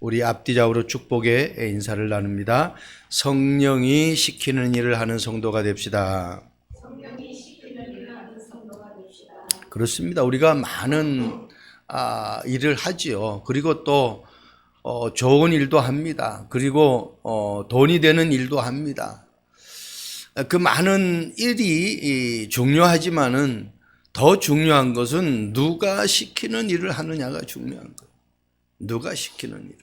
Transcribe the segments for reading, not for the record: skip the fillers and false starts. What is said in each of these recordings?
우리 앞뒤좌우로 축복의 인사를 나눕니다. 성령이 시키는 일을 하는 성도가 됩시다. 성령이 시키는 일을 하는 성도가 됩시다. 그렇습니다. 우리가 많은 일을 하지요. 그리고 또 좋은 일도 합니다. 그리고 돈이 되는 일도 합니다. 그 많은 일이 중요하지만은 더 중요한 것은 누가 시키는 일을 하느냐가 중요한 거예요. 누가 시키는 일.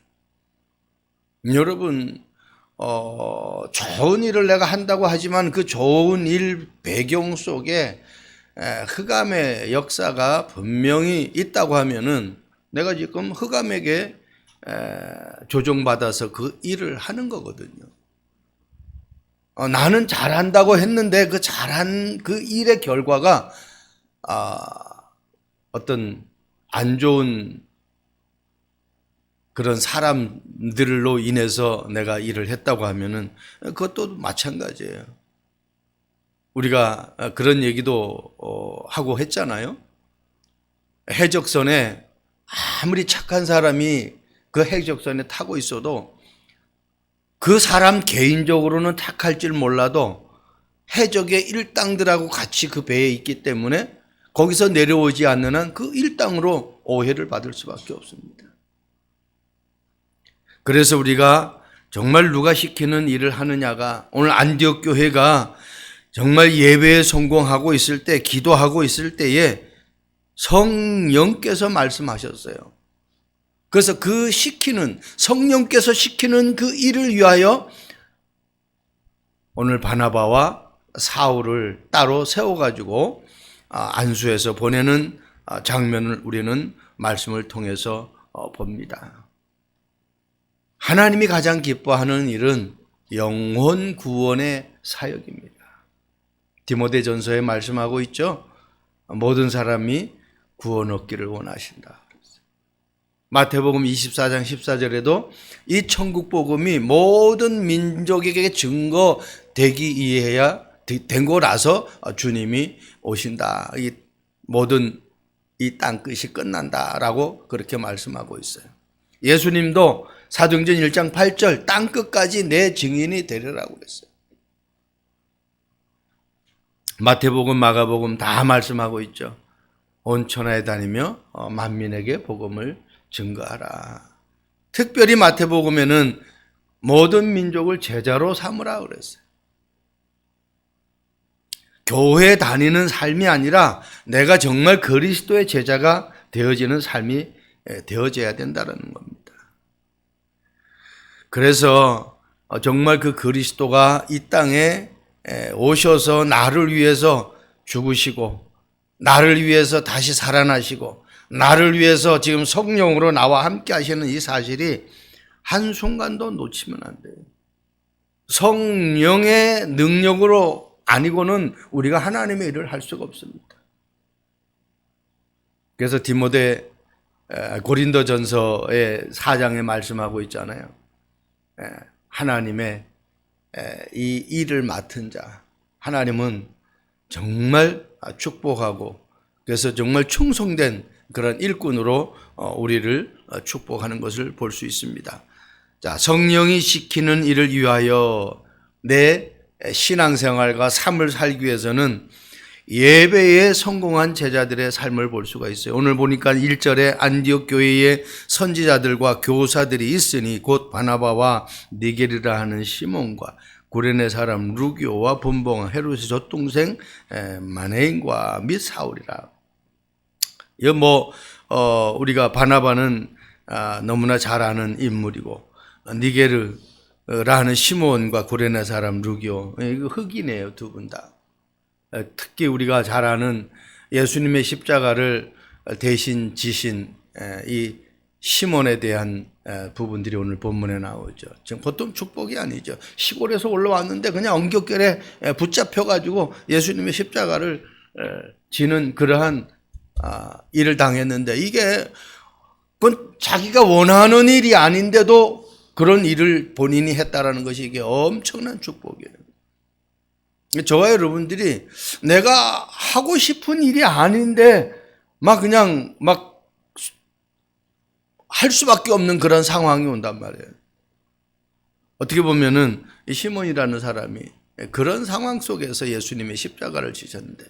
여러분, 좋은 일을 내가 한다고 하지만 그 좋은 일 배경 속에 흑암의 역사가 분명히 있다고 하면은 내가 지금 흑암에게 조종받아서 그 일을 하는 거거든요. 나는 잘한다고 했는데 그 잘한 그 일의 결과가 어떤 안 좋은 그런 사람들로 인해서 내가 일을 했다고 하면은 그것도 마찬가지예요. 우리가 그런 얘기도 하고 했잖아요. 해적선에 아무리 착한 사람이 그 해적선에 타고 있어도 그 사람 개인적으로는 착할 줄 몰라도 해적의 일당들하고 같이 그 배에 있기 때문에 거기서 내려오지 않는 한 그 일당으로 오해를 받을 수밖에 없습니다. 그래서 우리가 정말 누가 시키는 일을 하느냐가 오늘 안디옥 교회가 정말 예배에 성공하고 있을 때, 기도하고 있을 때에 성령께서 말씀하셨어요. 그래서 그 성령께서 시키는 그 일을 위하여 오늘 바나바와 사울을 따로 세워가지고 안수해서 보내는 장면을 우리는 말씀을 통해서 봅니다. 하나님이 가장 기뻐하는 일은 영혼 구원의 사역입니다. 디모데전서에 말씀하고 있죠. 모든 사람이 구원 얻기를 원하신다. 마태복음 24장 14절에도 이 천국 복음이 모든 민족에게 증거되기 위해야 된고 나서 주님이 오신다. 이 모든 이 땅 끝이 끝난다라고 그렇게 말씀하고 있어요. 예수님도 사도행전 1장 8절 땅 끝까지 내 증인이 되리라고 그랬어요. 마태복음, 마가복음 다 말씀하고 있죠. 온 천하에 다니며 만민에게 복음을 증거하라. 특별히 마태복음에는 모든 민족을 제자로 삼으라 그랬어요. 교회 다니는 삶이 아니라 내가 정말 그리스도의 제자가 되어지는 삶이 되어져야 된다는 겁니다. 그래서 정말 그 그리스도가 이 땅에 오셔서 나를 위해서 죽으시고 나를 위해서 다시 살아나시고 나를 위해서 지금 성령으로 나와 함께 하시는 이 사실이 한순간도 놓치면 안 돼요. 성령의 능력으로 아니고는 우리가 하나님의 일을 할 수가 없습니다. 그래서 디모데 고린도전서의 4장에 말씀하고 있잖아요. 하나님의 이 일을 맡은 자, 하나님은 정말 축복하고 그래서 정말 충성된 그런 일꾼으로 우리를 축복하는 것을 볼 수 있습니다. 자, 성령이 시키는 일을 위하여 내 신앙생활과 삶을 살기 위해서는 예배에 성공한 제자들의 삶을 볼 수가 있어요. 오늘 보니까 1절에 안디옥 교회의 선지자들과 교사들이 있으니 곧 바나바와 니게르라 하는 시몬과 구레네 사람 루기오와 분봉 헤롯의 젖동생 마네인과 및 사울이라. 우리가 바나바는 너무나 잘 아는 인물이고 니게르라는 시몬과 구레네 사람 루기오 이거 흑이네요. 두 분 다. 특히 우리가 잘 아는 예수님의 십자가를 대신 지신 이 시몬에 대한 부분들이 오늘 본문에 나오죠. 지금 보통 축복이 아니죠. 시골에서 올라왔는데 그냥 엉겹결에 붙잡혀가지고 예수님의 십자가를 지는 그러한 일을 당했는데 이게 그건 자기가 원하는 일이 아닌데도 그런 일을 본인이 했다라는 것이 이게 엄청난 축복이에요. 저와 여러분들이 내가 하고 싶은 일이 아닌데 그냥 할 수밖에 없는 그런 상황이 온단 말이에요. 어떻게 보면은 이 시몬이라는 사람이 그런 상황 속에서 예수님의 십자가를 지셨는데,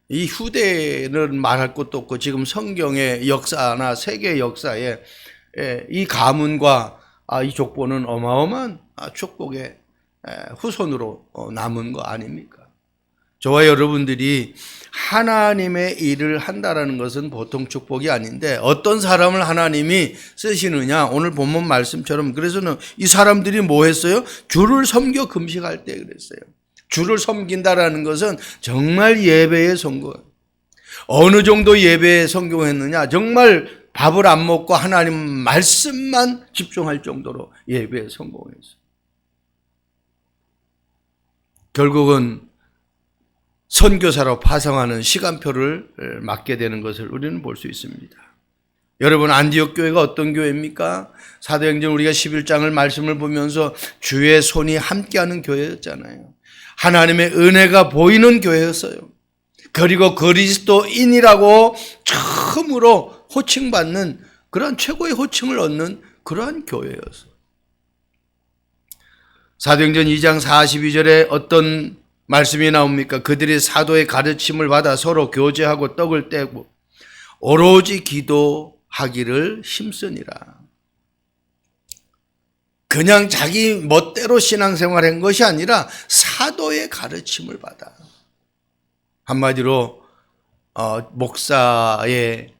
이 후대는 말할 것도 없고 지금 성경의 역사나 세계 역사에 이 가문과 이 족보는 어마어마한 축복의 후손으로 남은 거 아닙니까? 저와 여러분들이 하나님의 일을 한다라는 것은 보통 축복이 아닌데, 어떤 사람을 하나님이 쓰시느냐, 오늘 본문 말씀처럼. 그래서는 이 사람들이 뭐 했어요? 주를 섬겨 금식할 때 그랬어요. 주를 섬긴다라는 것은 정말 예배에 성공. 어느 정도 예배에 성공했느냐, 정말 밥을 안 먹고 하나님 말씀만 집중할 정도로 예배에 성공했어요. 결국은 선교사로 파송하는 시간표를 맞게 되는 것을 우리는 볼 수 있습니다. 여러분, 안디옥 교회가 어떤 교회입니까? 사도행전 우리가 11장을 말씀을 보면서 주의 손이 함께하는 교회였잖아요. 하나님의 은혜가 보이는 교회였어요. 그리고 그리스도인이라고 처음으로 호칭받는, 그런 최고의 호칭을 얻는 그러한 교회였어요. 사도행전 2장 42절에 어떤 말씀이 나옵니까? 그들이 사도의 가르침을 받아 서로 교제하고 떡을 떼고 오로지 기도하기를 힘쓰니라. 그냥 자기 멋대로 신앙생활한 것이 아니라 사도의 가르침을 받아. 한마디로 목사의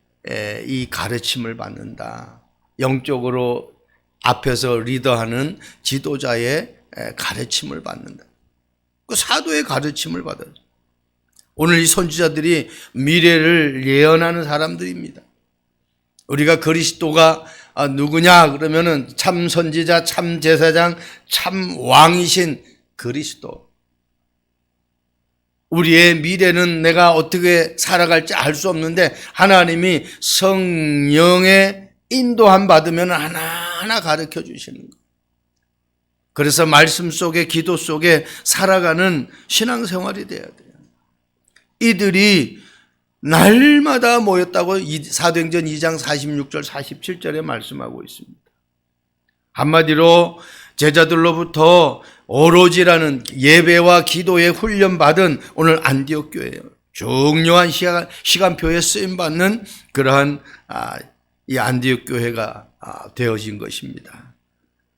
이 가르침을 받는다. 영적으로 앞에서 리더하는 지도자의 가르침을 받는다. 그 사도의 가르침을 받아요. 오늘 이 선지자들이 미래를 예언하는 사람들입니다. 우리가 그리스도가 누구냐 그러면은 참 선지자, 참 제사장, 참 왕이신 그리스도. 우리의 미래는 내가 어떻게 살아갈지 알 수 없는데, 하나님이 성령의 인도함 받으면 하나하나 가르쳐 주시는 거예요. 그래서 말씀 속에, 기도 속에 살아가는 신앙생활이 돼야 돼요. 이들이 날마다 모였다고 사도행전 2장 46절 47절에 말씀하고 있습니다. 한마디로 제자들로부터 오로지라는 예배와 기도에 훈련받은 오늘 안디옥 교회예요. 중요한 시간표에 쓰임받는 그러한 이 안디옥 교회가 되어진 것입니다.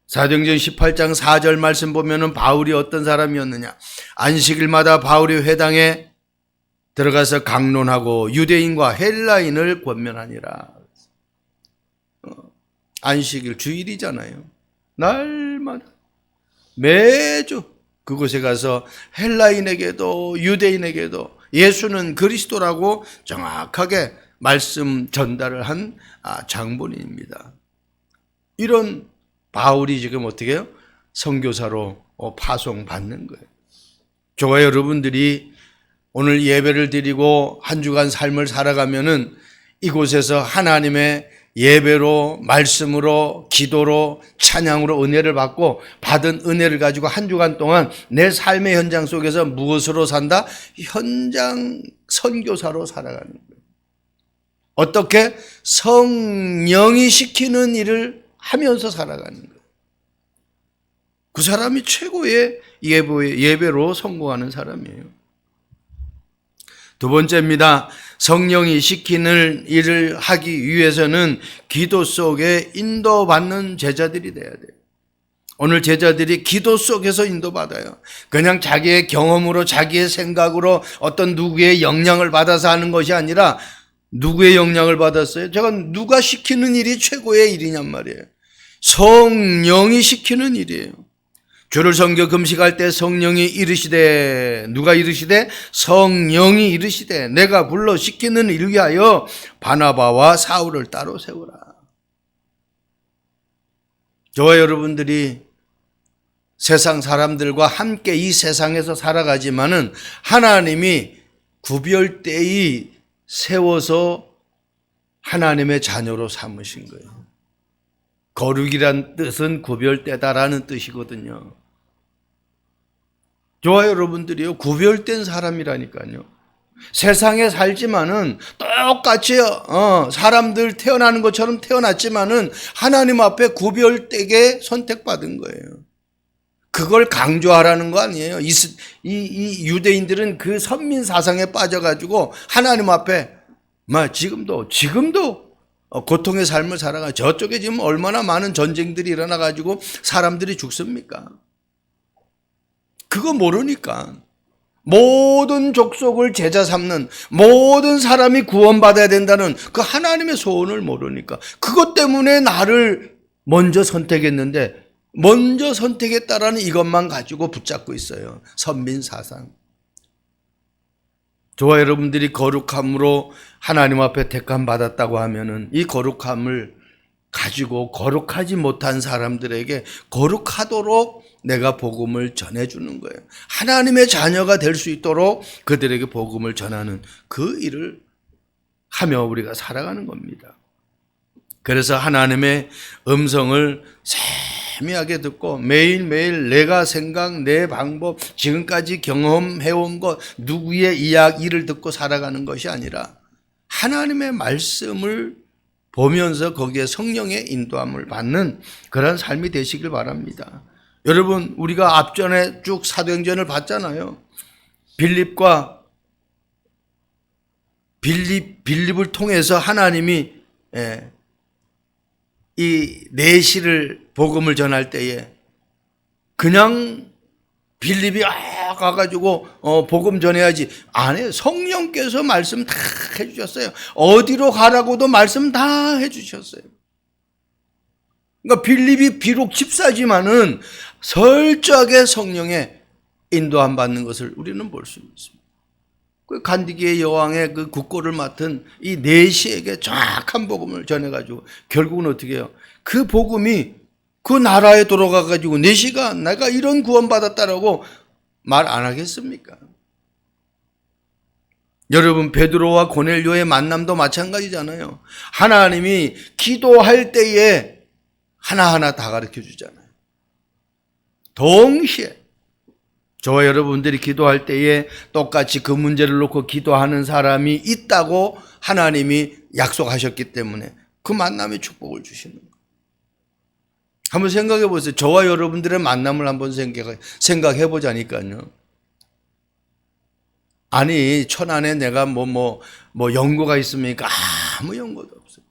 사도행전 18장 4절 말씀 보면은 바울이 어떤 사람이었느냐. 안식일마다 바울이 회당에 들어가서 강론하고 유대인과 헬라인을 권면하니라. 안식일 주일이잖아요. 날마다 매주 그곳에 가서 헬라인에게도 유대인에게도 예수는 그리스도라고 정확하게 말씀 전달을 한 장본인입니다. 이런 바울이 지금 어떻게 해요? 선교사로 파송받는 거예요. 저와 여러분들이 오늘 예배를 드리고 한 주간 삶을 살아가면은 이곳에서 하나님의 예배로, 말씀으로, 기도로, 찬양으로 은혜를 받고, 받은 은혜를 가지고 한 주간 동안 내 삶의 현장 속에서 무엇으로 산다? 현장 선교사로 살아가는 거예요. 어떻게? 성령이 시키는 일을 하면서 살아가는 거예요. 그 사람이 최고의 예배로 성공하는 사람이에요. 두 번째입니다. 성령이 시키는 일을 하기 위해서는 기도 속에 인도받는 제자들이 돼야 돼요. 오늘 제자들이 기도 속에서 인도받아요. 그냥 자기의 경험으로, 자기의 생각으로 어떤 누구의 영향을 받아서 하는 것이 아니라, 누구의 영향을 받았어요? 제가 누가 시키는 일이 최고의 일이냔 말이에요. 성령이 시키는 일이에요. 주를 섬겨 금식할 때 성령이 이르시되, 누가 이르시되? 성령이 이르시되 내가 불러 시키는 일 위하여 바나바와 사울을 따로 세우라. 저와 여러분들이 세상 사람들과 함께 이 세상에서 살아가지만은 하나님이 구별되이 세워서 하나님의 자녀로 삼으신 거예요. 거룩이란 뜻은 구별되다라는 뜻이거든요. 저와 여러분들이요, 구별된 사람이라니까요. 세상에 살지만은 똑같이 사람들 태어나는 것처럼 태어났지만은 하나님 앞에 구별되게 선택받은 거예요. 그걸 강조하라는 거 아니에요. 이 유대인들은 그 선민 사상에 빠져가지고 하나님 앞에 지금도 고통의 삶을 살아가. 저쪽에 지금 얼마나 많은 전쟁들이 일어나가지고 사람들이 죽습니까? 그거 모르니까. 모든 족속을 제자 삼는, 모든 사람이 구원받아야 된다는 그 하나님의 소원을 모르니까. 그것 때문에 나를 먼저 선택했는데, 먼저 선택했다라는 이것만 가지고 붙잡고 있어요. 선민 사상. 저와 여러분들이 거룩함으로 하나님 앞에 택함 받았다고 하면은 이 거룩함을 가지고 거룩하지 못한 사람들에게 거룩하도록 내가 복음을 전해주는 거예요. 하나님의 자녀가 될 수 있도록 그들에게 복음을 전하는 그 일을 하며 우리가 살아가는 겁니다. 그래서 하나님의 음성을 세미하게 듣고 매일매일 내가 생각, 내 방법, 지금까지 경험해온 것, 누구의 이야기를 듣고 살아가는 것이 아니라 하나님의 말씀을 보면서 거기에 성령의 인도함을 받는 그런 삶이 되시길 바랍니다. 여러분, 우리가 앞전에 쭉 사도행전을 봤잖아요. 빌립을 통해서 하나님이 이 내시를 복음을 전할 때에 그냥 빌립이 가가지고 복음 전해야지 안 해요. 성령께서 말씀 다 해주셨어요. 어디로 가라고도 말씀 다 해주셨어요. 그러니까 빌립이 비록 집사지만은 철저하게 성령의 인도함 받는 것을 우리는 볼 수 있습니다. 그 간디기의 여왕의 그 국고를 맡은 이 내시에게 정확한 복음을 전해가지고 결국은 어떻게 해요? 그 복음이 그 나라에 돌아가가지고 내시가 내가 이런 구원받았다라고 말 안 하겠습니까? 여러분, 베드로와 고넬료의 만남도 마찬가지잖아요. 하나님이 기도할 때에 하나하나 다 가르쳐 주잖아요. 동시에 저와 여러분들이 기도할 때에 똑같이 그 문제를 놓고 기도하는 사람이 있다고 하나님이 약속하셨기 때문에 그 만남의 축복을 주시는 거예요. 한번 생각해 보세요. 저와 여러분들의 만남을 한번 생각해 보자니까요. 아니, 천안에 내가 뭐 연고가 있습니까? 아무 연고도 없어요.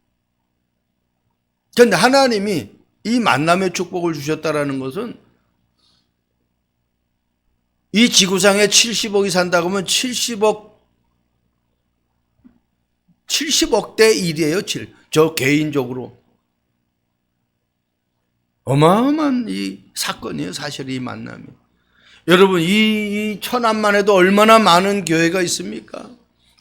그런데 하나님이 이 만남의 축복을 주셨다라는 것은 이 지구상에 70억이 산다고 하면 70억대 일이에요. 저 개인적으로. 어마어마한 이 사건이에요. 사실 이 만남이. 여러분, 이 천안만 해도 얼마나 많은 교회가 있습니까?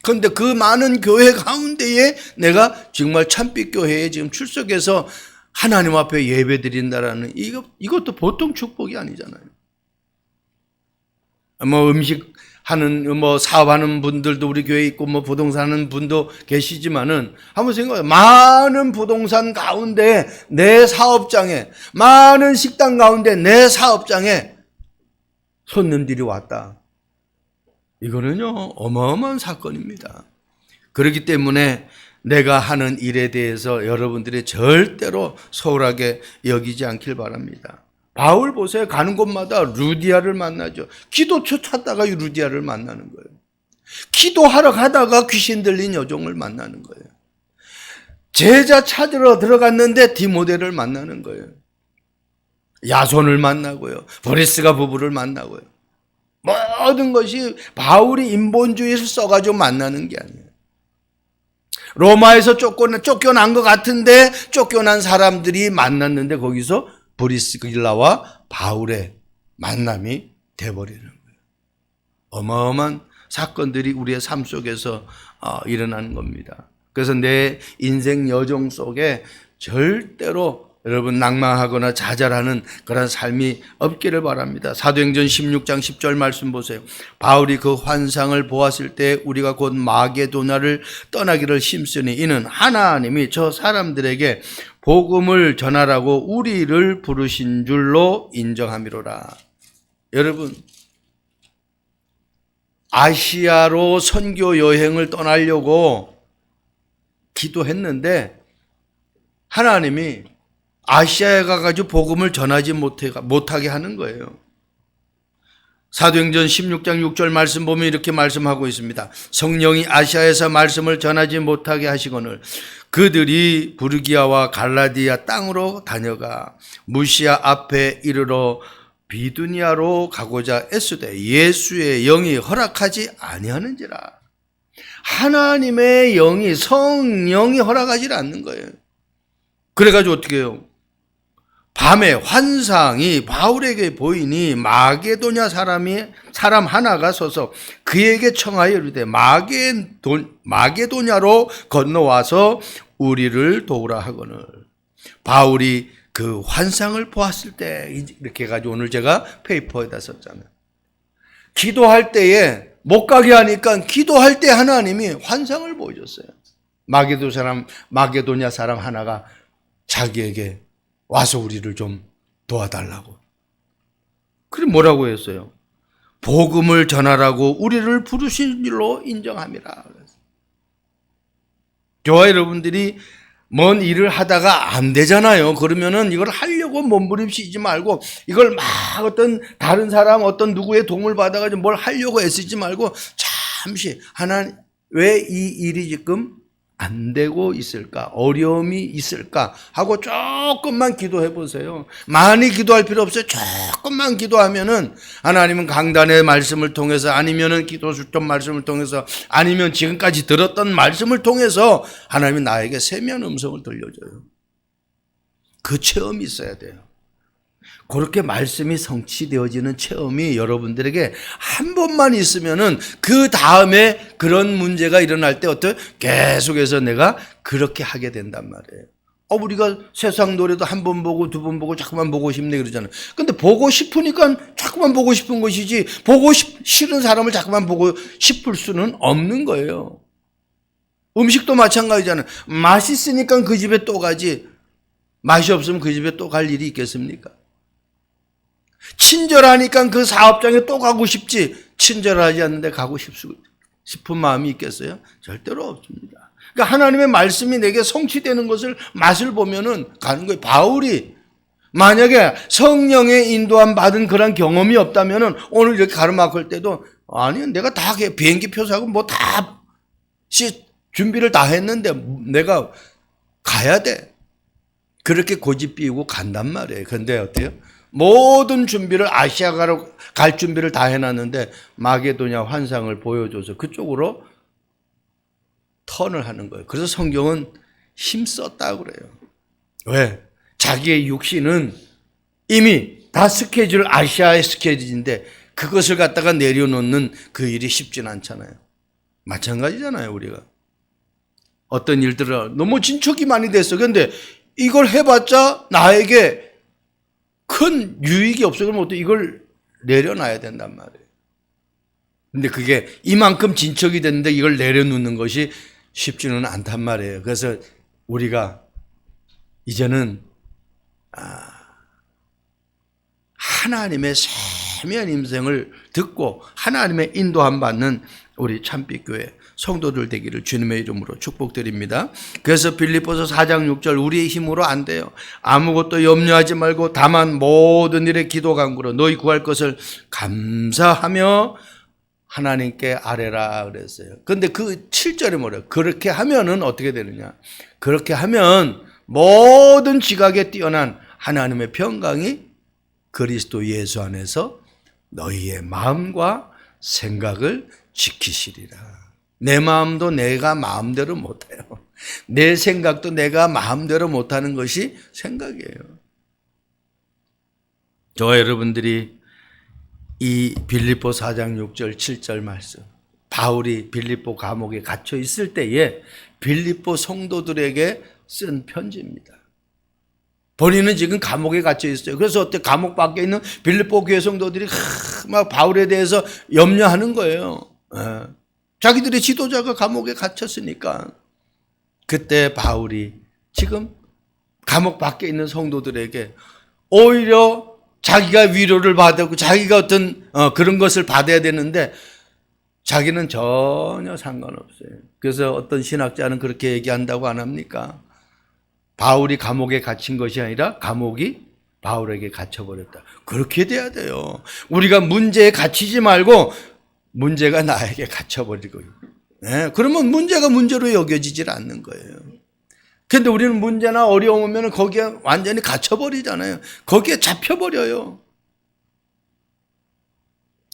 그런데 그 많은 교회 가운데에 내가 정말 참빛교회에 지금 출석해서 하나님 앞에 예배 드린다라는 이것도 보통 축복이 아니잖아요. 음식하는, 사업하는 분들도 우리 교회에 있고, 부동산 하는 분도 계시지만은, 한번 생각해요. 많은 부동산 가운데 내 사업장에, 많은 식당 가운데 내 사업장에 손님들이 왔다. 이거는요, 어마어마한 사건입니다. 그렇기 때문에 내가 하는 일에 대해서 여러분들이 절대로 소홀하게 여기지 않길 바랍니다. 바울 보세요. 가는 곳마다 루디아를 만나죠. 기도처 찾다가 루디아를 만나는 거예요. 기도하러 가다가 귀신 들린 여종을 만나는 거예요. 제자 찾으러 들어갔는데 디모데를 만나는 거예요. 야손을 만나고요. 보리스가 부부를 만나고요. 모든 것이 바울이 인본주의를 써가지고 만나는 게 아니에요. 로마에서 쫓겨난 것 같은데 쫓겨난 사람들이 만났는데 거기서 브리스길라와 바울의 만남이 돼버리는 거예요. 어마어마한 사건들이 우리의 삶 속에서 일어나는 겁니다. 그래서 내 인생 여정 속에 절대로 여러분 낭망하거나 좌절하는 그런 삶이 없기를 바랍니다. 사도행전 16장 10절 말씀 보세요. 바울이 그 환상을 보았을 때 우리가 곧 마게도나를 떠나기를 힘쓰니 이는 하나님이 저 사람들에게 복음을 전하라고 우리를 부르신 줄로 인정함이로라. 여러분, 아시아로 선교 여행을 떠나려고 기도했는데 하나님이 아시아에 가가지고 복음을 전하지 못하게 하는 거예요. 사도행전 16장 6절 말씀 보면 이렇게 말씀하고 있습니다. 성령이 아시아에서 말씀을 전하지 못하게 하시거늘 그들이 부르기아와 갈라디아 땅으로 다녀가 무시아 앞에 이르러 비두니아로 가고자 애쓰되 예수의 영이 허락하지 아니하는지라. 하나님의 영이, 성령이 허락하지 않는 거예요. 그래가지고 어떻게 해요? 밤에 환상이 바울에게 보이니 마게도냐 사람 하나가 서서 그에게 청하여 이르되 마게도냐로 건너와서 우리를 도우라 하거늘. 바울이 그 환상을 보았을 때 이렇게 해가지고 오늘 제가 페이퍼에다 썼잖아요. 기도할 때에 못 가게 하니까 기도할 때 하나님이 환상을 보여줬어요. 마게도냐 사람 하나가 자기에게 와서 우리를 좀 도와달라고. 그래 뭐라고 했어요? 복음을 전하라고 우리를 부르신 일로 인정함이라. 저와 여러분들이 뭔 일을 하다가 안 되잖아요. 그러면은 이걸 하려고 몸부림치지 말고 이걸 막 어떤 다른 사람 어떤 누구의 도움을 받아가지고 뭘 하려고 애쓰지 말고 잠시 하나님 왜 이 일이 지금 안 되고 있을까? 어려움이 있을까? 하고 조금만 기도해 보세요. 많이 기도할 필요 없어요. 조금만 기도하면은 하나님은 강단의 말씀을 통해서 아니면은 기도 수점 말씀을 통해서 아니면 지금까지 들었던 말씀을 통해서 하나님이 나에게 세미한 음성을 들려줘요. 그 체험이 있어야 돼요. 그렇게 말씀이 성취되어지는 체험이 여러분들에게 한 번만 있으면은 그 다음에 그런 문제가 일어날 때 어때요? 계속해서 내가 그렇게 하게 된단 말이에요. 우리가 세상 노래도 한 번 보고 두 번 보고 자꾸만 보고 싶네 그러잖아요. 근데 보고 싶으니까 자꾸만 보고 싶은 것이지 보고 싫은 사람을 자꾸만 보고 싶을 수는 없는 거예요. 음식도 마찬가지잖아요. 맛있으니까 그 집에 또 가지 맛이 없으면 그 집에 또 갈 일이 있겠습니까? 친절하니까 그 사업장에 또 가고 싶지 친절하지 않는데 가고 싶은 마음이 있겠어요? 절대로 없습니다. 그러니까 하나님의 말씀이 내게 성취되는 것을 맛을 보면은 가는 거예요. 바울이 만약에 성령의 인도함 받은 그런 경험이 없다면은 오늘 이렇게 가르막을 때도 아니 내가 다 비행기 표 사고 뭐 다 준비를 다 했는데 내가 가야 돼. 그렇게 고집 피우고 간단 말이에요. 그런데 어때요? 모든 준비를 아시아가로 갈 준비를 다 해놨는데 마게도냐 환상을 보여줘서 그쪽으로 턴을 하는 거예요. 그래서 성경은 힘썼다고 그래요. 왜? 자기의 육신은 이미 다 스케줄, 아시아의 스케줄인데 그것을 갖다가 내려놓는 그 일이 쉽진 않잖아요. 마찬가지잖아요, 우리가. 어떤 일들을 너무 진척이 많이 됐어. 그런데 이걸 해봤자 나에게 큰 유익이 없어. 그러면 어떻게 이걸 내려놔야 된단 말이에요. 근데 그게 이만큼 진척이 됐는데 이걸 내려놓는 것이 쉽지는 않단 말이에요. 그래서 우리가 이제는 하나님의 세미한 임성을 듣고 하나님의 인도함 받는 우리 참빛교회 성도들 되기를 주님의 이름으로 축복드립니다. 그래서 빌립보서 4장 6절 우리의 힘으로 안 돼요. 아무것도 염려하지 말고 다만 모든 일에 기도 간구로 너희 구할 것을 감사하며 하나님께 아뢰라 그랬어요. 그런데 그 7절에 뭐래요? 그렇게 하면은 어떻게 되느냐? 그렇게 하면 모든 지각에 뛰어난 하나님의 평강이 그리스도 예수 안에서 너희의 마음과 생각을 지키시리라. 내 마음도 내가 마음대로 못해요. 내 생각도 내가 마음대로 못하는 것이 생각이에요. 저와 여러분들이 이 빌립보 4장 6절 7절 말씀 바울이 빌립보 감옥에 갇혀 있을 때에 빌립보 성도들에게 쓴 편지입니다. 본인은 지금 감옥에 갇혀 있어요. 그래서 어때 감옥 밖에 있는 빌립보 교회 성도들이 막 바울에 대해서 염려하는 거예요. 자기들의 지도자가 감옥에 갇혔으니까. 그때 바울이 지금 감옥 밖에 있는 성도들에게 오히려 자기가 위로를 받았고 자기가 어떤 그런 것을 받아야 되는데 자기는 전혀 상관없어요. 그래서 어떤 신학자는 그렇게 얘기한다고 안 합니까? 바울이 감옥에 갇힌 것이 아니라 감옥이 바울에게 갇혀버렸다. 그렇게 돼야 돼요. 우리가 문제에 갇히지 말고 문제가 나에게 갇혀버리고, 그러면 문제가 문제로 여겨지질 않는 거예요. 근데 우리는 문제나 어려움 오면 거기에 완전히 갇혀버리잖아요. 거기에 잡혀버려요.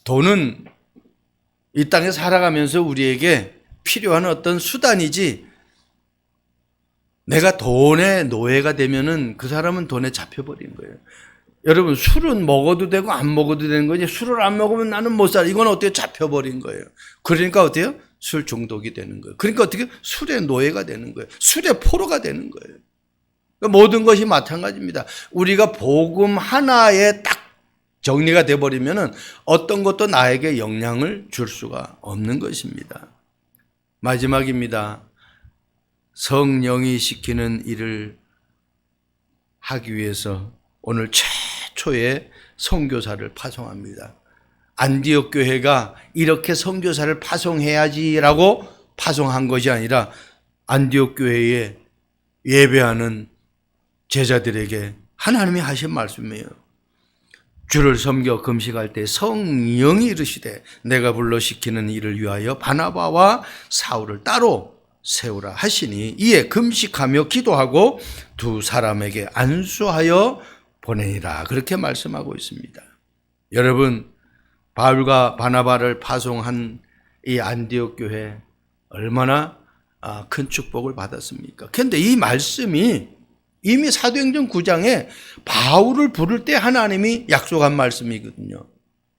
돈은 이 땅에 살아가면서 우리에게 필요한 어떤 수단이지, 내가 돈의 노예가 되면은 그 사람은 돈에 잡혀버린 거예요. 여러분, 술은 먹어도 되고 안 먹어도 되는 거지, 술을 안 먹으면 나는 못 살아. 이건 어떻게 잡혀버린 거예요. 그러니까 어때요? 술 중독이 되는 거예요. 그러니까 어떻게 술의 노예가 되는 거예요. 술의 포로가 되는 거예요. 그러니까 모든 것이 마찬가지입니다. 우리가 복음 하나에 딱 정리가 돼버리면은 어떤 것도 나에게 영향을 줄 수가 없는 것입니다. 마지막입니다. 성령이 시키는 일을 하기 위해서 오늘 최초의 선교사를 파송합니다. 안디옥 교회가 이렇게 선교사를 파송해야지라고 파송한 것이 아니라 안디옥 교회에 예배하는 제자들에게 하나님이 하신 말씀이에요. 주를 섬겨 금식할 때 성령이 이르시되 내가 불러 시키는 일을 위하여 바나바와 사울을 따로 세우라 하시니 이에 금식하며 기도하고 두 사람에게 안수하여 보내니라. 그렇게 말씀하고 있습니다. 여러분, 바울과 바나바를 파송한 이 안디옥 교회 얼마나 큰 축복을 받았습니까? 그런데 이 말씀이 이미 사도행전 9장에 바울을 부를 때 하나님이 약속한 말씀이거든요.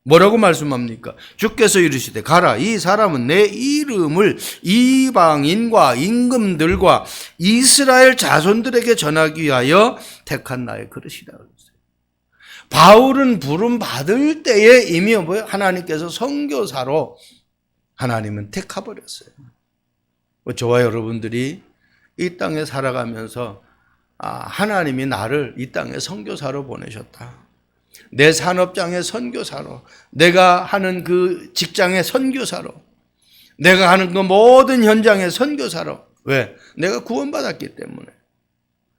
뭐라고 말씀합니까? 주께서 이르시되 가라, 이 사람은 내 이름을 이방인과 임금들과 이스라엘 자손들에게 전하기 위하여 택한 나의 그릇이다 그랬어요. 바울은 부름 받을 때에 이미 하나님께서 선교사로 하나님은 택해버렸어요. 저와 여러분들이 이 땅에 살아가면서 하나님이 나를 이 땅에 선교사로 보내셨다. 내 산업장의 선교사로, 내가 하는 그 직장의 선교사로, 내가 하는 그 모든 현장의 선교사로. 왜? 내가 구원받았기 때문에.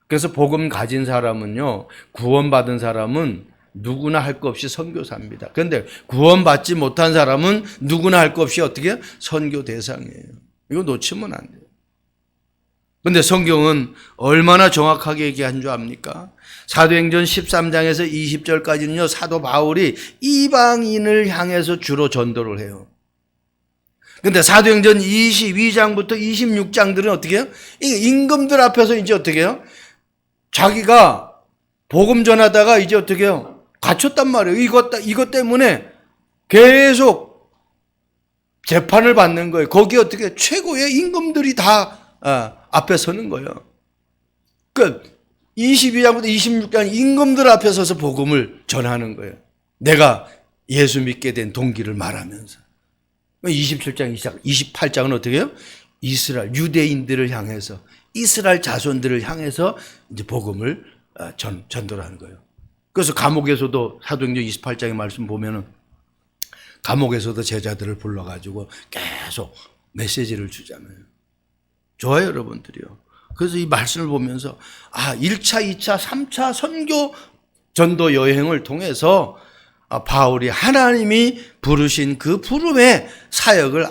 그래서 복음 가진 사람은요, 구원받은 사람은 누구나 할 것 없이 선교사입니다. 그런데 구원받지 못한 사람은 누구나 할 것 없이 어떻게? 선교 대상이에요. 이거 놓치면 안 돼요. 근데 성경은 얼마나 정확하게 얘기한 줄 압니까? 사도행전 13장에서 20절까지는요, 사도 바울이 이방인을 향해서 주로 전도를 해요. 근데 사도행전 22장부터 26장들은 어떻게 해요? 임금들 앞에서 이제 어떻게 해요? 자기가 복음 전하다가 이제 어떻게 해요? 갇혔단 말이에요. 이것 때문에 계속 재판을 받는 거예요. 거기 어떻게 최고의 임금들이 다 앞에 서는 거예요. 그 22장부터 26장 임금들 앞에 서서 복음을 전하는 거예요. 내가 예수 믿게 된 동기를 말하면서. 27장, 28장은 어떻게 해요? 이스라엘 유대인들을 향해서, 이스라엘 자손들을 향해서 이제 복음을 전도를 하는 거예요. 그래서 감옥에서도 사도행전 28장의 말씀 보면은 감옥에서도 제자들을 불러가지고 계속 메시지를 주잖아요. 좋아요, 여러분들이요. 그래서 이 말씀을 보면서 1차, 2차, 3차 선교 전도 여행을 통해서 바울이 하나님이 부르신 그 부름의 사역을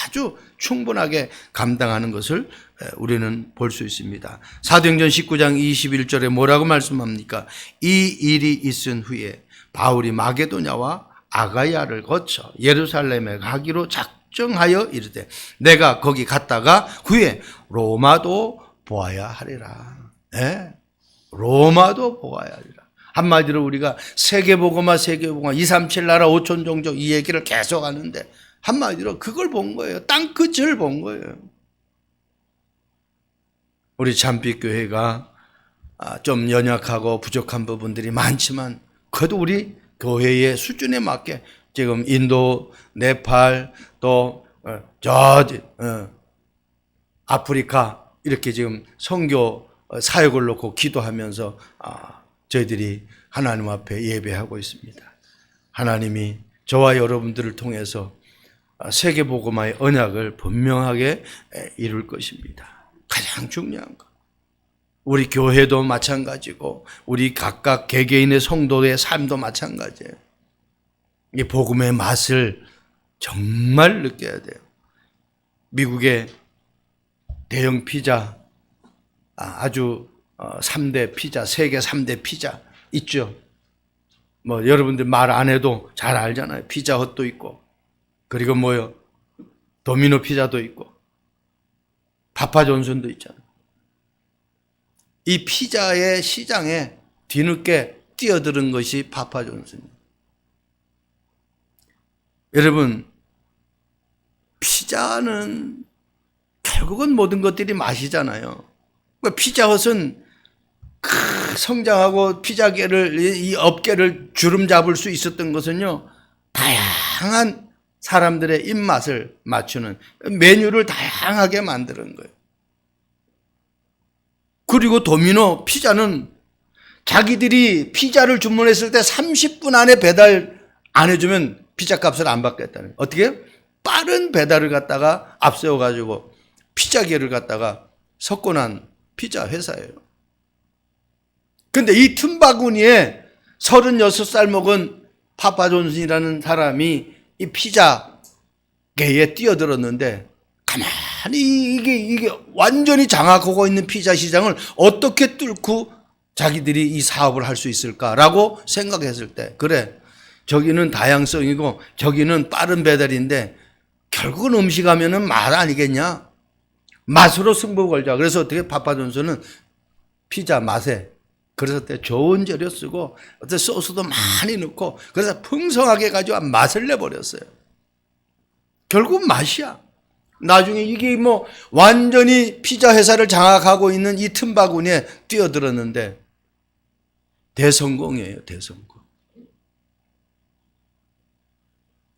아주 충분하게 감당하는 것을 우리는 볼 수 있습니다. 사도행전 19장 21절에 뭐라고 말씀합니까? 이 일이 있은 후에 바울이 마게도냐와 아가야를 거쳐 예루살렘에 가기로 작정하여 이르되 내가 거기 갔다가 후에 로마도 보아야 하리라. 로마도 보아야 하리라. 한마디로 우리가 세계복음화 237 나라 5천 종족 이 얘기를 계속 하는데 한마디로 그걸 본 거예요. 땅 끝을 본 거예요. 우리 참빛교회가 좀 연약하고 부족한 부분들이 많지만 그래도 우리 교회의 수준에 맞게 지금 인도, 네팔, 또 아프리카 이렇게 지금 선교 사역을 놓고 기도하면서 저희들이 하나님 앞에 예배하고 있습니다. 하나님이 저와 여러분들을 통해서 세계복음화의 언약을 분명하게 이룰 것입니다. 가장 중요한 것. 우리 교회도 마찬가지고 우리 각각 개개인의 성도의 삶도 마찬가지예요. 이 복음의 맛을 정말 느껴야 돼요. 미국의 대형 피자, 아주 3대 피자, 세계 3대 피자 있죠. 뭐 여러분들 말 안 해도 잘 알잖아요. 피자헛도 있고, 그리고 뭐요, 도미노 피자도 있고, 파파존슨도 있잖아요. 이 피자의 시장에 뒤늦게 뛰어드는 것이 파파존슨입니다. 여러분, 피자는 결국은 모든 것들이 맛이잖아요. 피자헛은 성장하고 피자계를, 이 업계를 주름 잡을 수 있었던 것은요, 다양한 사람들의 입맛을 맞추는 메뉴를 다양하게 만드는 거예요. 그리고 도미노 피자는 자기들이 피자를 주문했을 때 30분 안에 배달 안 해주면 피자 값을 안 받겠다는 거예요. 어떻게? 빠른 배달을 갖다가 앞세워가지고 피자계를 갖다가 석권한 피자 회사예요. 근데 이 틈바구니에 36살 먹은 파파존슨이라는 사람이 이 피자계에 뛰어들었는데, 가만히 이게 완전히 장악하고 있는 피자 시장을 어떻게 뚫고 자기들이 이 사업을 할 수 있을까라고 생각했을 때, 그래, 저기는 다양성이고 저기는 빠른 배달인데 결국은 음식 하면은 맛 아니겠냐? 맛으로 승부 걸자. 그래서 어떻게 파파존슨은 피자 맛에, 그래서 좋은 재료 쓰고 어떤 소스도 많이 넣고 그래서 풍성하게 가지고 맛을 내버렸어요. 결국 맛이야. 나중에 이게 뭐 완전히 피자 회사를 장악하고 있는 이 틈바구니에 뛰어들었는데 대성공이에요. 대성공.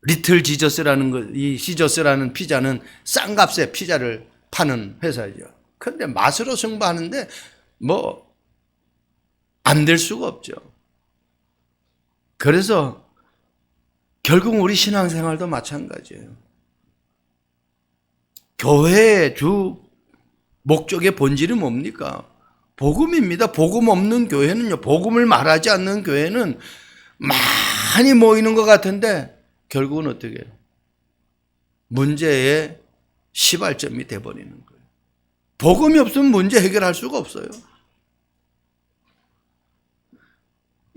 리틀 지저스라는 거, 이 시저스라는 피자는 싼 값에 피자를 파는 회사죠. 그런데 맛으로 승부하는데 뭐 안 될 수가 없죠. 그래서 결국 우리 신앙생활도 마찬가지예요. 교회의 주 목적의 본질이 뭡니까? 복음입니다. 복음 없는 교회는요, 복음을 말하지 않는 교회는 많이 모이는 것 같은데 결국은 어떻게 해요? 문제의 시발점이 돼버리는 거예요. 복음이 없으면 문제 해결할 수가 없어요.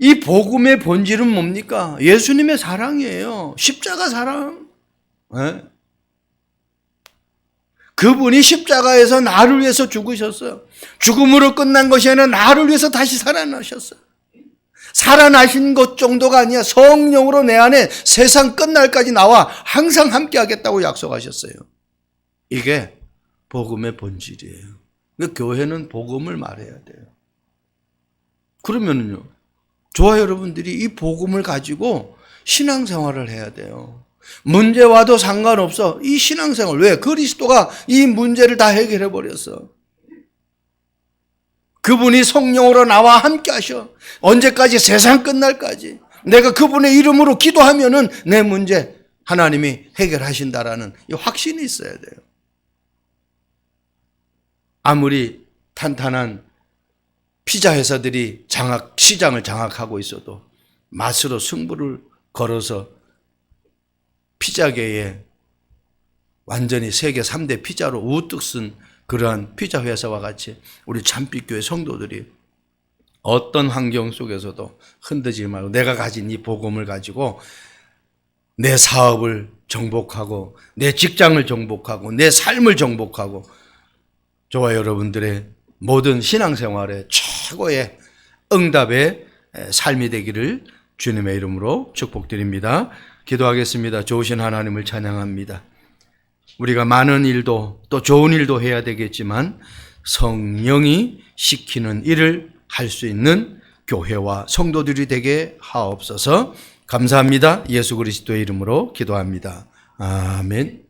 이 복음의 본질은 뭡니까? 예수님의 사랑이에요. 십자가 사랑. 네? 그분이 십자가에서 나를 위해서 죽으셨어요. 죽음으로 끝난 것이 아니라 나를 위해서 다시 살아나셨어요. 살아나신 것 정도가 아니야. 성령으로 내 안에 세상 끝날까지 나와 항상 함께 하겠다고 약속하셨어요. 이게 복음의 본질이에요. 그러니까 교회는 복음을 말해야 돼요. 그러면은요, 저와 여러분들이 이 복음을 가지고 신앙생활을 해야 돼요. 문제 와도 상관없어. 이 신앙생활. 왜? 그리스도가 이 문제를 다 해결해 버렸어. 그분이 성령으로 나와 함께 하셔. 언제까지? 세상 끝날까지. 내가 그분의 이름으로 기도하면은 내 문제 하나님이 해결하신다라는 이 확신이 있어야 돼요. 아무리 탄탄한 피자 회사들이 시장을 장악하고 있어도 맛으로 승부를 걸어서 피자계에 완전히 세계 3대 피자로 우뚝 쓴 그러한 피자 회사와 같이 우리 참빛교회 성도들이 어떤 환경 속에서도 흔들지 말고 내가 가진 이 복음을 가지고 내 사업을 정복하고 내 직장을 정복하고 내 삶을 정복하고 저와 여러분들의 모든 신앙생활의 최고의 응답의 삶이 되기를 주님의 이름으로 축복드립니다. 기도하겠습니다. 좋으신 하나님을 찬양합니다. 우리가 많은 일도 또 좋은 일도 해야 되겠지만 성령이 시키는 일을 할 수 있는 교회와 성도들이 되게 하옵소서. 감사합니다. 예수 그리스도의 이름으로 기도합니다. 아멘.